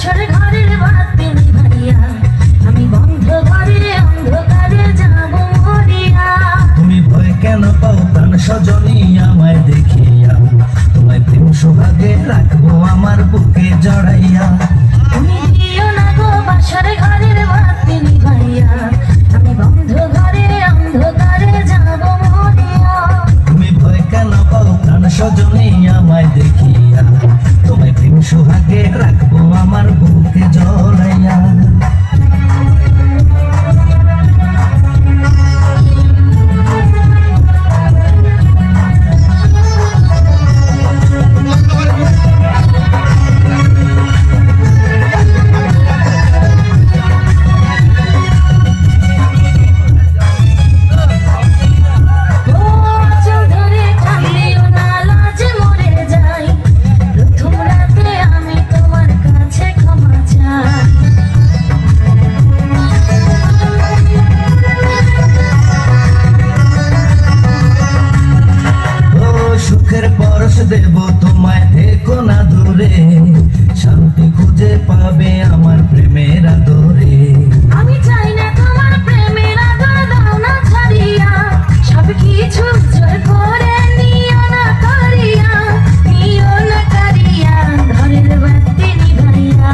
বাসর ঘরের বাতি নিভাইয়া আমি বন্ধ ঘরে অন্ধকারে যাব মরিয়া। তুমি ভয় কেন পাও প্রাণ সজনী আমায় দেখিয়া, তোমায় প্রেম সোহাগে রাখবো আমার বুকে জড়াইয়া। তুমি দিও না গো বাসর ঘরের বাতি নিভাইয়া আমি বন্ধ ঘরে অন্ধকারে যাব মরিয়া। তুমি ভয় কেন পাও প্রাণ সজনী আমায় দেখিয়া, তোমায় প্রেম সোহাগে রাখবো আমার বুকে জড়াইয়া। সুখের পরশ দেব তোমায়, থেকো না দূরে, শান্তি খুঁজে পাবে আমার প্রেমের আদরে। আমি চাই না তোমার প্রেমের আদর, দাও না ছাড়িয়া সব কিছু জোর করে নিও না করিয়া, নিও না করিয়া ঘরের বাতি নিভাইয়া।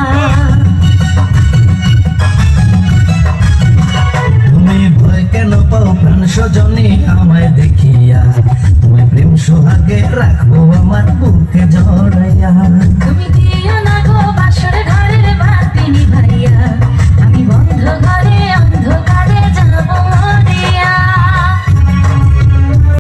তুমি ভয় কেন পাও প্রাণ সজনী আমায় দেখিয়া, তোমায় প্রেম সোহাগে রাখবো আমার বুকে জড়াইয়া।